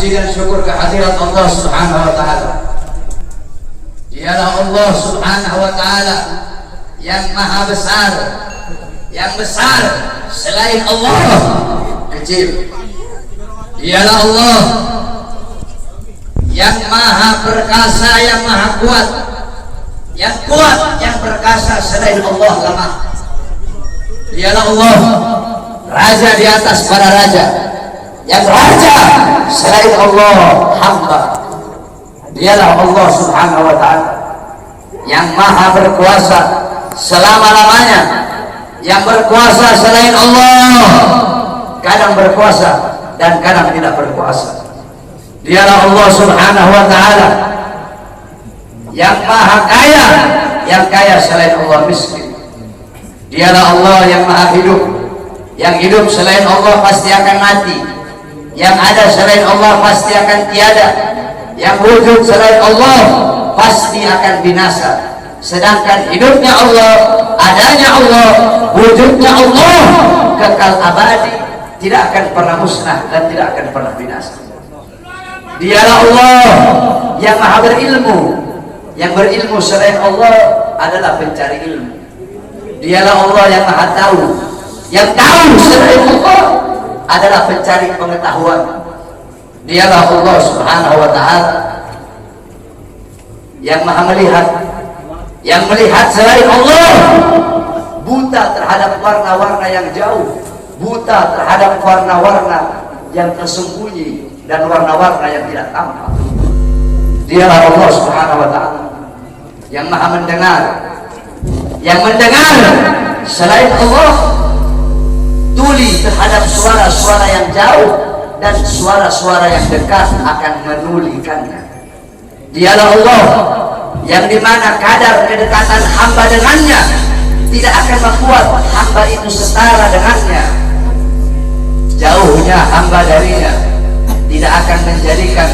puji dan syukur kehadirat Allah Subhanahu wa taala. Dialah Allah Subhanahu wa taala yang maha besar, yang besar selain Allah kecil. Dialah Allah yang maha perkasa, yang maha kuat, yang perkasa selain Allah lemah. Dialah Allah raja di atas para raja, yang raja selain Allah hamba. Dialah Allah Subhanahu wa ta'ala yang maha berkuasa selama-lamanya, yang berkuasa selain Allah kadang berkuasa dan kadang tidak berkuasa. Dialah Allah Subhanahu wa ta'ala yang maha kaya, yang kaya selain Allah miskin. Dialah Allah yang maha hidup, yang hidup selain Allah pasti akan mati, yang ada selain Allah pasti akan tiada, yang wujud selain Allah pasti akan binasa. Sedangkan hidupnya Allah, adanya Allah, wujudnya Allah kekal abadi, tidak akan pernah musnah dan tidak akan pernah binasa. Dialah Allah yang maha berilmu, yang berilmu selain Allah adalah pencari ilmu. Dialah Allah yang maha tahu, yang tahu selain Allah adalah pencari pengetahuan. Dialah Allah Subhanahu wa ta'ala yang maha melihat, yang melihat selain Allah buta terhadap warna-warna yang jauh, buta terhadap warna-warna yang tersembunyi dan warna-warna yang tidak tampak. Dialah Allah Subhanahu wa ta'ala yang maha mendengar, yang mendengar selain Allah tuli terhadap suara-suara yang jauh dan suara-suara yang dekat akan menulikannya. Dialah Allah yang dimana kadar kedekatan hamba dengannya tidak akan membuat hamba itu setara dengannya. Jauhnya hamba darinya tidak akan menjadikan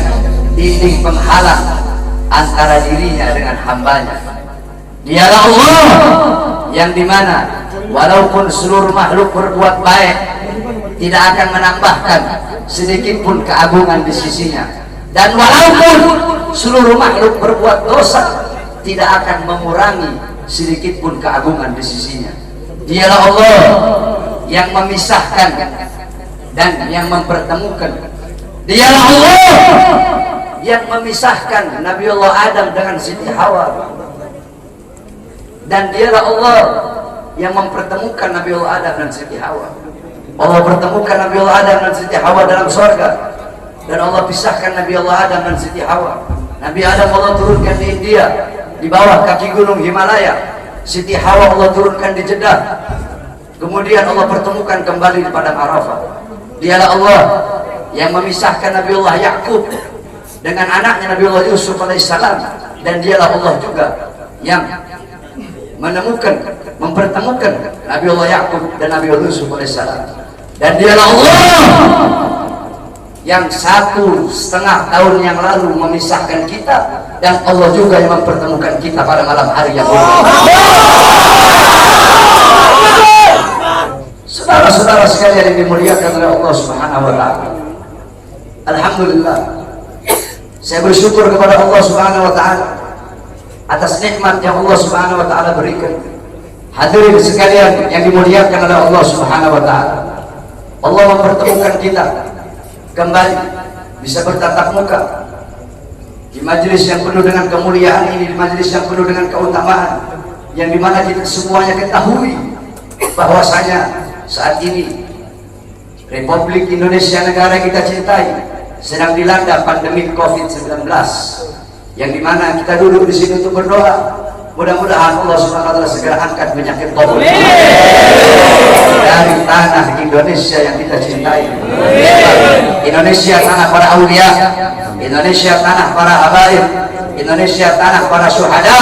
dinding penghalang antara dirinya dengan hambanya. Dialah Allah yang dimana walaupun seluruh makhluk berbuat baik tidak akan menambahkan sedikit pun keagungan di sisinya, dan walaupun seluruh makhluk berbuat dosa tidak akan mengurangi sedikit pun keagungan di sisinya. Dialah Allah yang memisahkan dan yang mempertemukan. Dialah Allah yang memisahkan Nabi Allah Adam dengan Siti Hawa, dan dialah Allah yang mempertemukan Nabi Allah Adam dan Siti Hawa. Allah pertemukan Nabi Allah Adam dan Siti Hawa dalam surga, dan Allah pisahkan Nabi Allah Adam dan Siti Hawa. Nabi Adam Allah turunkan di India di bawah kaki gunung Himalaya. Siti Hawa Allah turunkan di Jeddah. Kemudian Allah pertemukan kembali di padang Arafah. Dialah Allah yang memisahkan Nabi Allah Yakub dengan anaknya Nabi Allah Yusuf alaihissalam, dan dialah Allah juga yang menemukan, mempertemukan Nabi Allah Yakub dan Nabi Allah Yusuf alaihissalam. Dan dialah Allah yang 1,5 tahun yang lalu memisahkan kita, dan Allah juga yang mempertemukan kita pada malam hari yang mulia. Saudara-saudara sekalian yang dimuliakan oleh Allah Subhanahu wa ta'ala, alhamdulillah, saya bersyukur kepada Allah Subhanahu wa ta'ala atas nikmat yang Allah Subhanahu wa ta'ala berikan. Hadirin sekalian yang dimuliakan oleh Allah Subhanahu wa ta'ala, Allah mempertemukan kita kembali bisa bertatap muka di majelis yang penuh dengan kemuliaan ini, di majelis yang penuh dengan keutamaan, yang dimana kita semuanya ketahui bahwasanya saat ini Republik Indonesia, negara kita cintai, sedang dilanda pandemi COVID-19, yang dimana kita duduk di sini untuk berdoa. Mudah-mudahan Allah Subhanahu wa ta'ala segera angkat penyakit COVID dari tanah Indonesia yang kita cintai. Indonesia tanah para aulia, Indonesia tanah para habaib, Indonesia tanah para syuhada.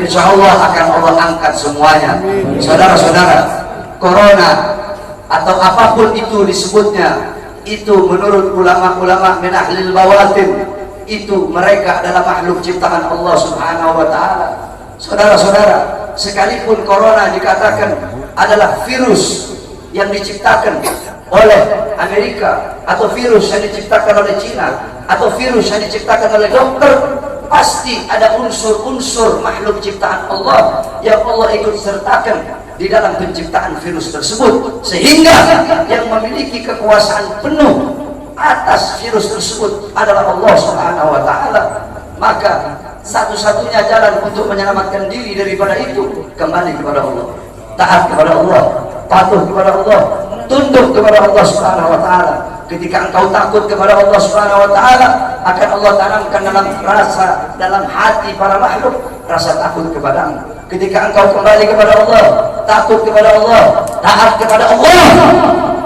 Insya Allah akan Allah angkat semuanya. Saudara-saudara, corona atau apapun itu disebutnya, itu menurut ulama-ulama min ahlil bawatin, itu mereka adalah makhluk ciptaan Allah Subhanahu wa ta'ala. Saudara-saudara, sekalipun corona dikatakan adalah virus yang diciptakan oleh Amerika atau virus yang diciptakan oleh Cina, atau virus yang diciptakan oleh dokter, pasti ada unsur-unsur makhluk ciptaan Allah yang Allah ikut sertakan di dalam penciptaan virus tersebut, sehingga yang memiliki kekuasaan penuh atas virus tersebut adalah Allah Subhanahu wa Ta'ala. Maka satu-satunya jalan untuk menyelamatkan diri daripada itu kembali kepada Allah, taat kepada Allah, patuh kepada Allah, tunduk kepada Allah Subhanahu wa Ta'ala. Ketika engkau takut kepada Allah Subhanahu wa Ta'ala, akan Allah tanamkan dalam hati para makhluk rasa takut kepadamu. Ketika engkau kembali kepada Allah, takut kepada Allah, taat kepada Allah,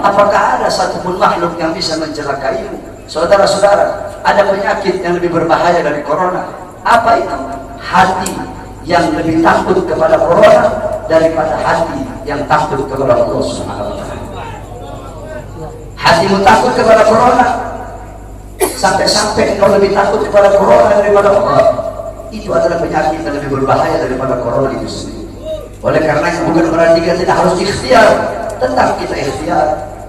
apakah ada satupun makhluk yang bisa mencelakaimu? Saudara-saudara, ada penyakit yang lebih berbahaya dari corona. Apa itu? Hati yang lebih takut kepada corona daripada hati yang takut kepada Allah Subhanahu wa Ta'ala. Hatimu takut kepada corona, sampai-sampai engkau lebih takut kepada corona daripada Allah. Itu adalah penyakit yang lebih berbahaya daripada corona itu sendiri. Oleh karena itu bukan berarti kita tidak harus ikhtiar, tetap kita ikhtiar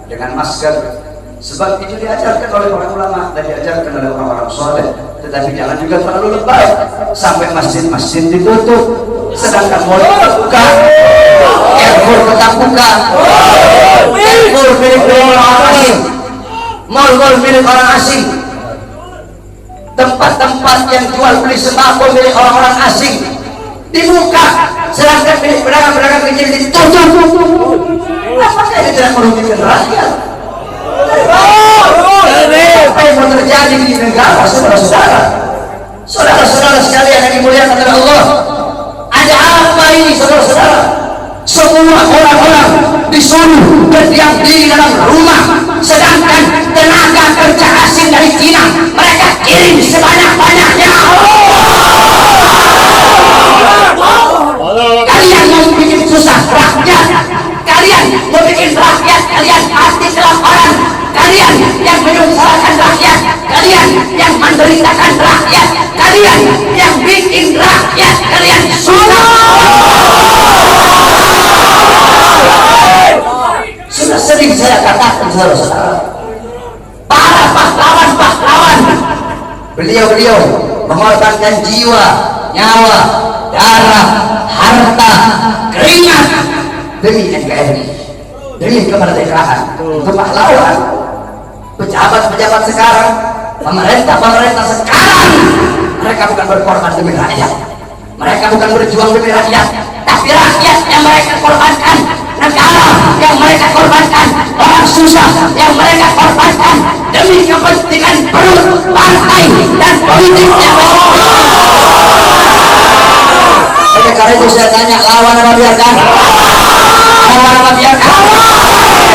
dengan masker, sebab itu diajarkan oleh para ulama dan diajarkan oleh orang-orang soleh. Tetapi jangan juga terlalu lebay sampai masjid-masjid ditutup, sedangkan mal terbuka, airport tetap buka, airport milik orang asing, mal-mal milik orang asing, tempat-tempat yang jual beli sembako milik orang-orang asing dibuka, sedangkan milik pedagang-pedagang kecil ditutup. Apakah ini tidak merugikan rakyat? Apa yang mau terjadi di negara, saudara-saudara? Saudara-saudara sekalian yang dimuliakan oleh Allah, ada apa ini, saudara-saudara? Semua orang-orang disuruh berdiam diri dalam rumah, sedangkan tenaga kerja asing dari Cina mereka kirim sebanyak-banyaknya. Kalian mau bikin susah rakyat, kalian mau bikin rakyat kalian hati kelaparan, kalian yang menyusahkan rakyat, kalian yang menderitakan rakyat, kalian yang bikin rakyat kalian susah. Sudah sering saya katakan, saudara-saudara, para pahlawan-pahlawan, beliau-beliau mengorbankan jiwa, nyawa, darah, harta, keringat demi NKRI, demi kemerdekaan. Itu pahlawan. Pejabat-pejabat sekarang, pemerintah sekarang, mereka bukan berkorban demi rakyat, mereka bukan berjuang demi rakyat, tapi rakyat yang mereka korbankan, negara yang mereka korbankan, orang susah yang mereka korbankan demi kepentingan perut, partai, dan politiknya. Oleh karena itu saya tanya, lawan apa biarkan? Lawan apa biarkan?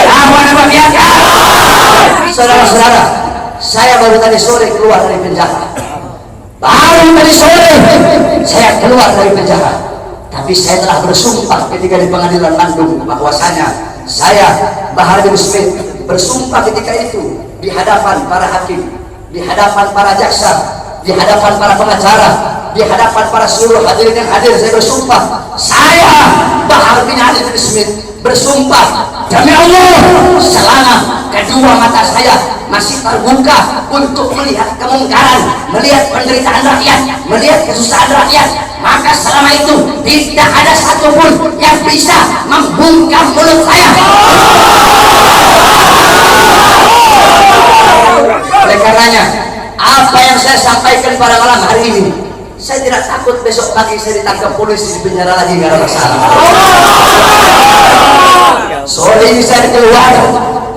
Lawan apa biarkan? Saudara-saudara, saya baru tadi sore keluar dari penjara. Baru tadi sore saya keluar dari penjara. Tapi saya telah bersumpah ketika di pengadilan Bandung bahwasanya saya, Bahar bin Smith, bersumpah ketika itu di hadapan para hakim, di hadapan para jaksa, di hadapan para pengacara, di hadapan para seluruh hadirin yang hadir. Saya bersumpah, saya Bahar bin Ali bin Smith bersumpah demi Allah, selama kedua mata saya masih terbuka untuk melihat kemungkaran, melihat penderitaan rakyat, melihat kesusahan rakyat, maka selama itu tidak ada satupun yang bisa membungkam mulut saya. Oleh karenanya, apa yang saya sampaikan pada malam hari ini, saya tidak takut besok pagi saya ditangkap polisi, di penjara lagi, nggak ada masalah. Sore ini saya keluar,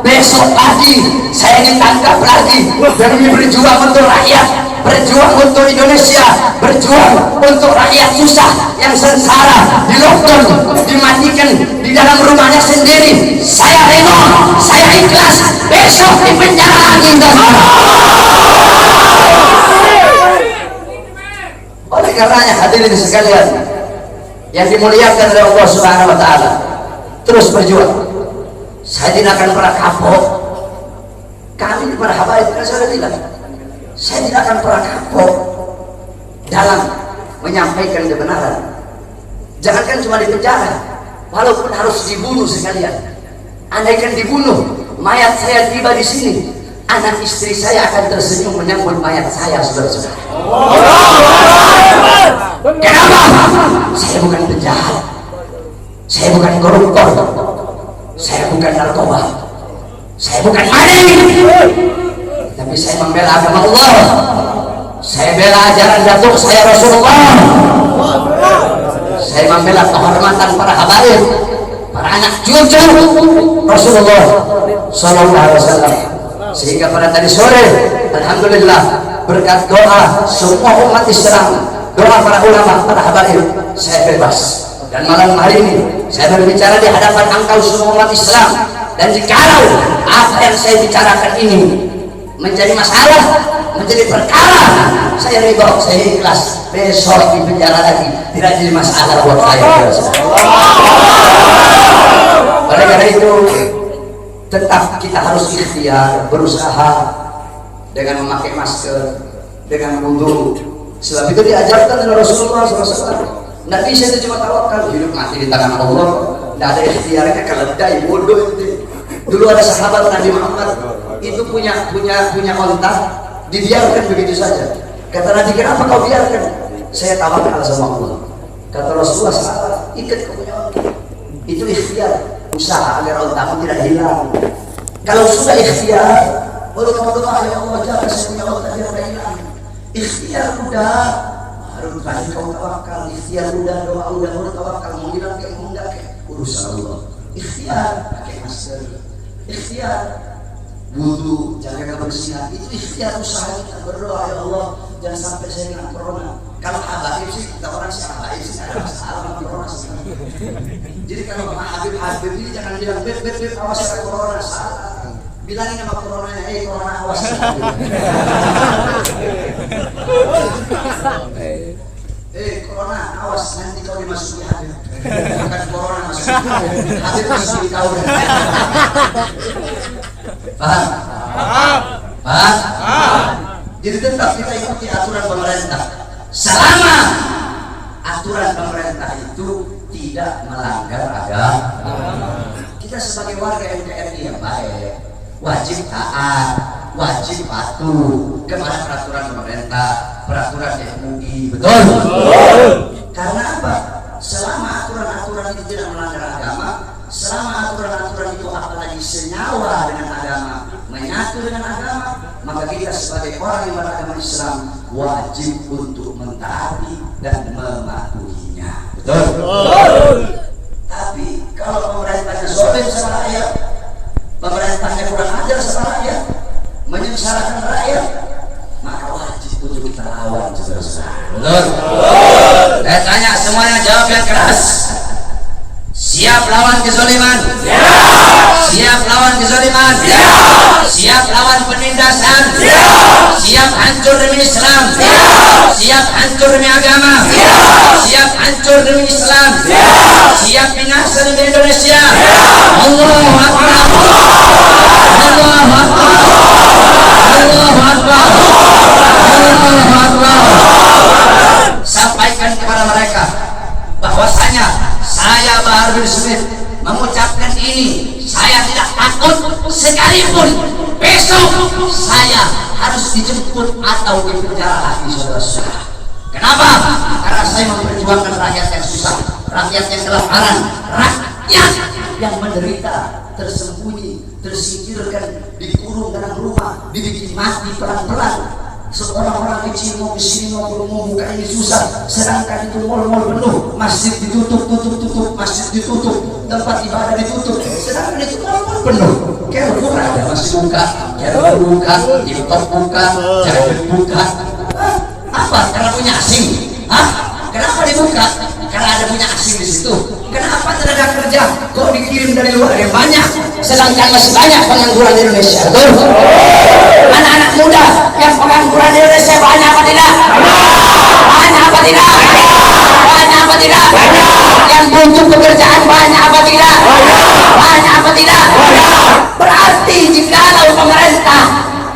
besok pagi saya ditangkap lagi demi berjuang untuk rakyat, berjuang untuk Indonesia, berjuang untuk rakyat susah yang sengsara, di lockdown, dimatikan di dalam rumahnya sendiri. Saya rela, saya ikhlas, besok di penjara lagi. Oleh karenanya hadirin sekalian yang dimuliakan oleh Allah Subhanahu wa Ta'ala, terus berjuang. Saya tidak akan pernah kapok. Kami para habaib, kan saya bilang, saya tidak akan pernah kapok dalam menyampaikan kebenaran. Jangankan cuma di penjara, walaupun harus dibunuh sekalian. Andaikan dibunuh, mayat saya tiba di sini, anak istri saya akan tersenyum menyambut mayat saya, saudara-saudara. Kenapa? Saya bukan penjahat, saya bukan koruptor, saya bukan narkoba, saya bukan maling, tapi saya membela agama Allah. Saya bela ajaran datuk saya Rasulullah. Saya membela kehormatan para habaib, para anak cucu Rasulullah Sallallahu Alaihi Wasallam. Sehingga pada tadi sore, alhamdulillah, berkat doa semua umat Islam, doa para ulama, para habaib, saya bebas. Dan malam hari ini saya berbicara di hadapan engkau semua umat Islam. Dan jikalau apa yang saya bicarakan ini menjadi masalah, menjadi perkara, saya ridho, saya ikhlas. Besok di penjara lagi tidak jadi masalah buat saya. Oleh karena itu, tetap kita harus ikhtiar, berusaha dengan memakai masker, dengan wudu. Sebab itu diajarkan oleh Rasulullah SAW. Tidak bisa itu cuma tawakal, hidup mati di tangan Allah. Tidak ada ikhtiarnya, keledai bodoh itu. Dulu ada sahabat Nabi Muhammad itu punya onta, dibiarkan begitu saja. Kata Nabi, kenapa kau biarkan? Saya tawakal sama Allah. Kata Rasulullah, salah, ikat kau punya onta. Itu ikhtiar, usaha agar ontamu tidak hilang. Kalau sudah ikhtiar, baru kamu doa, ya Allah, jangan saya punya onta biar tidak hilang. Ikhtiar udah, baru tadi kau tawakal. Ikhtiar udah, doa udah, baru tawakal. Mau hilang kayak mau enggak kayak urusan Allah. Ikhtiar, pakai masker. Ikhtiar wudu, jaga kebersihan, itu ikhtiar usaha kita. Berdoa, ya Allah, jangan sampai saya kena corona. Kalau habaib sih, kita orang sih habaib sih, ada masalah sama corona. Jadi kalau Habib ini jangan bilang beb awas ada corona, salah. Bilangin sama corona, corona awas. Corona awas, nanti kau dimasuki Habib. Bukan corona masuk Habib, masuki kau. Paham? Jadi tetap kita ikuti aturan pemerintah selama aturan pemerintah itu tidak melanggar agama. Kita sebagai warga NKRI yang baik wajib taat, wajib patuh kepada peraturan pemerintah, peraturan MUI. Betul? Karena apa? Selama aturan-aturan itu tidak melanggar agama, selama aturan-aturan itu apalagi senyawa dengan agama, menyatu dengan agama, maka kita sebagai orang yang beragama Islam wajib untuk mentaati dan mematuhinya. Betul? Tapi kalau pemerintahnya zalim sama rakyat, pemerintahnya kurang ajar sama rakyat, menyengsarakan rakyat, maka wajib untuk kita lawan, saudara-saudara. Betul? Saya tanya semuanya, jawab yang keras. Siap lawan kezaliman? Siap lawan kezaliman? Siap lawan penindasan? Siap hancur demi Islam? Siap hancur demi agama? Siap hancur demi Islam? Siap binasa demi Indonesia? Allahu Akbar! Allahu Akbar! Allahu Akbar! Allahu Akbar! Sampaikan kepada mereka bahwasanya saya Bahar bin Smith mengucapkan ini, saya tidak takut sekalipun besok saya harus dijemput atau dipenjara lagi, saudara-saudara. Kenapa? Karena saya memperjuangkan rakyat yang susah, rakyat yang kelaparan, rakyat yang menderita, tersembunyi, tersingkirkan, dikurung dalam rumah, dibikin mati pelan-pelan. Seorang-orang kecil mau kesini mau buka ini susah, sedangkan itu mal-mal penuh, masjid ditutup, masjid ditutup, tempat ibadah ditutup, sedangkan itu mal-mal penuh. Carrefour ada masih buka, Carrefour buka, Import buka, Jalan buka. Apa? Karena punya asing? Kenapa dibuka? Karena ada punya asing di situ. Kenapa tenaga kerja kok dikirim dari luar yang banyak, sedangkan masih banyak pengangguran di Indonesia? Betul? Anak-anak muda yang pengangguran di Indonesia banyak apa tidak? Banyak apa tidak? Banyak apa tidak? Yang butuh pekerjaan banyak apa tidak? Banyak apa tidak? Berarti jikalau pemerintah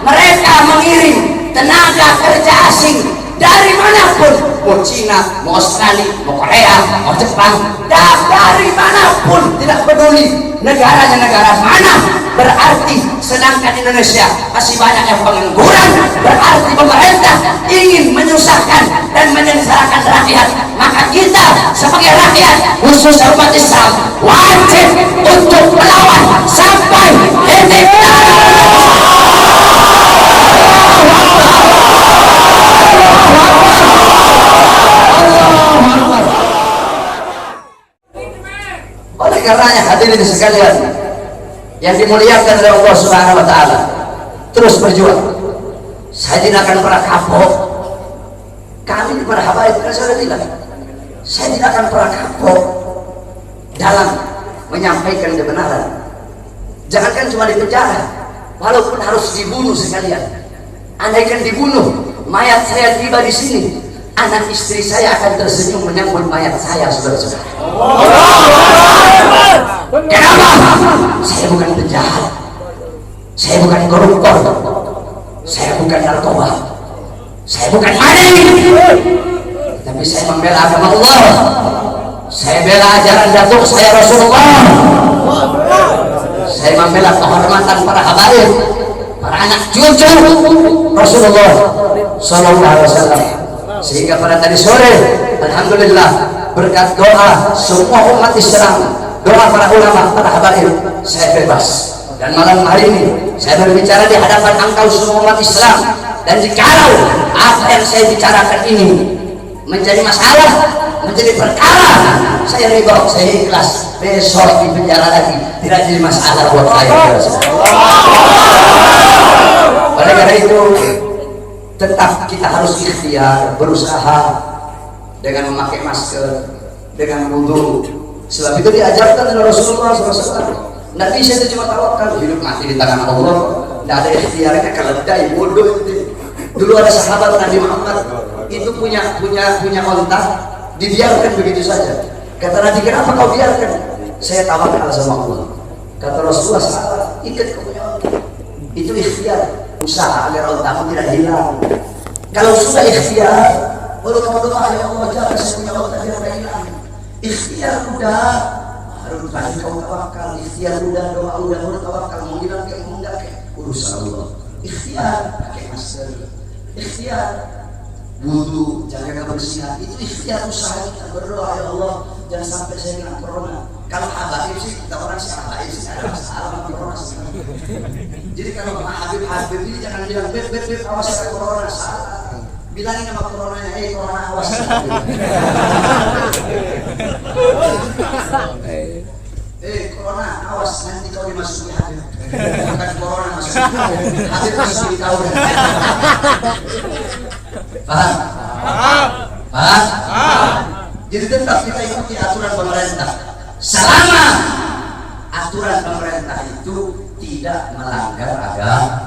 mereka mengirim tenaga kerja asing dari manapun, mau Cina, mau Australia, mau Korea, mau Jepang, dari manapun, tidak peduli negaranya negara mana, berarti sedangkan Indonesia masih banyak yang pengangguran, berarti pemerintah ingin menyusahkan dan menyengsarakan rakyat. Maka kita sebagai rakyat, khusus umat Islam, wajib untuk melawan sampai titik Oleh karenanya hadirin sekalian yang dimuliakan oleh Allah Subhanahu wa taala, terus berjuang. Saya tidak akan pernah kapok. Kami di para habaib kan saya bilang, saya tidak akan pernah kapok dalam menyampaikan kebenaran. Jangankan cuma di penjara, walaupun harus dibunuh sekalian. Andaikan dibunuh, mayat saya tiba di sini, anak istri saya akan tersenyum menyambut mayat saya, saudara-saudara. Kenapa? Saya bukan penjahat, saya bukan koruptor, saya bukan narkoba, saya bukan maling, tapi saya membela agama Allah. Saya bela ajaran datuk saya Rasulullah. Saya membela kehormatan para habaib, para anak cucu Rasulullah Sallallahu Alaihi Wasallam. Sehingga pada tadi sore, alhamdulillah, berkat doa semua umat Islam, doa para ulama, para habaib, saya bebas. Dan malam hari ini saya berbicara di hadapan engkau semua umat Islam. Dan jikalau apa yang saya bicarakan ini menjadi masalah, menjadi perkara, saya ridho, saya ikhlas. Besok di penjara lagi tidak jadi masalah buat saya. Oleh karena itu, tetap kita harus ikhtiar, berusaha dengan memakai masker, dengan wudu. Sebab itu diajarkan oleh Rasulullah SAW. Tidak bisa itu cuma tawakal, hidup mati di tangan Allah. Tidak ada ikhtiarnya, keledai, bodoh itu. Dulu ada sahabat Nabi Muhammad itu punya onta, dibiarkan begitu saja. Kata Nabi, kenapa kau biarkan? Saya tawakal sama Allah. Kata Rasulullah, salah, ikat kau punya onta. Itu ikhtiar, usaha agar ontamu tidak hilang. Kalau sudah ikhtiar, baru kamu doa, ya Allah jaga saya punya onta biar tidak hilang. Ikhtiar udah, harus tadi kau tawakal. Ikhtiar udah, doa udah, baru tawakal. Mau hilang kayak mau enggak kayak urusan Allah. Ikhtiar, pakai masker. Ikhtiar wudu, jaga kebersihan, itu ikhtiar usaha kita. Berdoa, ya Allah jangan sampai saya kena corona. Kalau habaib sih, kita orang sih habaib sih ada masalah sama corona. Jadi kalau Habib ini jangan bilang beb awas kena corona, salah. Bilangin sama coronanya, corona awas. Corona awas, nanti kau dimasuki Habib. Bukan corona masuk Habib, masuk di kau. Paham? Jadi tetap kita ikuti aturan pemerintah selama aturan pemerintah itu tidak melanggar agama.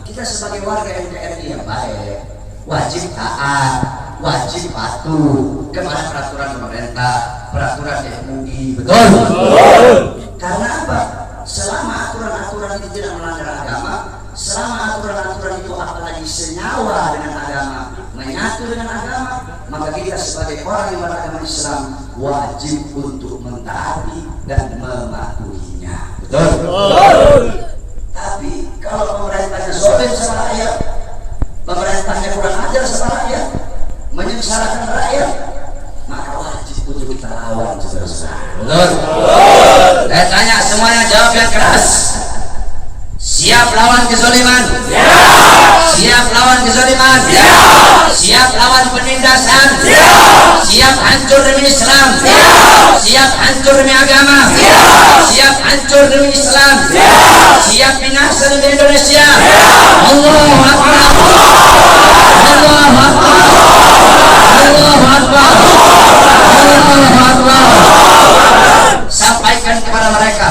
Kita sebagai warga NKRI yang baik wajib taat, wajib patuh kepada peraturan pemerintah, peraturan MUI. Betul? Karena apa? Selama aturan-aturan itu tidak melanggar agama, selama aturan-aturan itu apalagi senyawa dengan agama, menyatu dengan agama, maka kita sebagai orang yang beragama Islam wajib untuk mentaati dan mematuhinya. Betul? Tapi kalau pemerintahnya sombong sama rakyat, pemerintahnya kurang ajar sama rakyat, menyengsarakan rakyat, maka wajib untuk kita lawan, saudara-saudara. Betul? Saya tanya semuanya, jawab yang keras. Siap lawan kezaliman? Siap lawan kezaliman? Siap lawan penindasan? Siap hancur demi Islam? Siap hancur demi agama? Siap hancur demi Islam? Siap binasa demi Indonesia? Allahu Akbar! Allahu Akbar! Allahu Akbar! Allahu Akbar! Sampaikan kepada mereka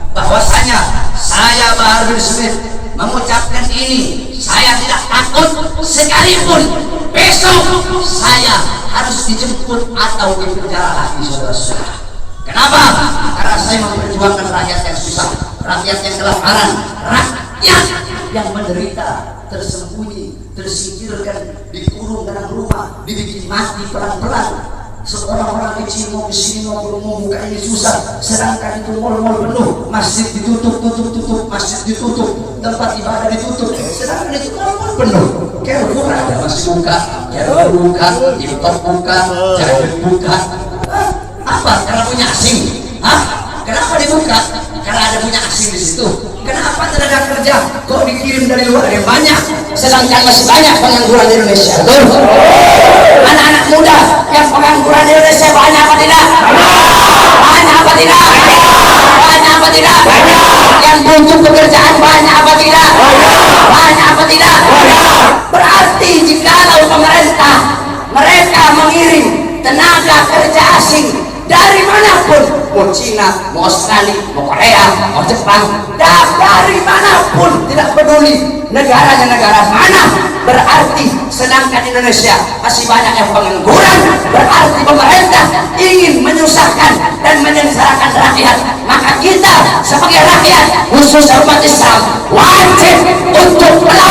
bahwasanya saya Bahar bin Smith mengucapkan ini, saya tidak takut sekalipun besok saya harus dijemput atau dipenjara lagi, saudara-saudara. Kenapa? Karena saya memperjuangkan rakyat yang susah, rakyat yang kelaparan, rakyat yang menderita, tersembunyi, tersingkirkan, dikurung dalam rumah, dibikin mati pelan-pelan. Seorang-orang di Cina kesini mau buka ini susah, sedangkan itu mal-mal penuh, masjid ditutup, masjid ditutup, tempat ibadah ditutup, sedangkan itu mal-mal penuh. Carrefour ada masih buka, Carrefour buka, Import buka, Jadid buka. Apa? Karena punya asing? Kenapa dibuka? Karena ada punya asing di situ. Kenapa tenaga kerja kok dikirim dari luar yang banyak, sedangkan masih banyak pengangguran di Indonesia? Betul? Anak-anak muda yang pengangguran di Indonesia banyak apa tidak? Banyak apa tidak? Banyak apa tidak? Yang butuh pekerjaan banyak apa tidak? Banyak apa tidak? Berarti jikalau pemerintah mereka mengirim tenaga kerja asing dari manapun, mau Cina, mau Australia, mau Korea, mau Jepang, dari manapun, tidak peduli negaranya negara mana, berarti sedangkan Indonesia masih banyak yang pengangguran, berarti pemerintah ingin menyusahkan dan menyengsarakan rakyat. Maka kita sebagai rakyat khusus umat Islam wajib untuk melawan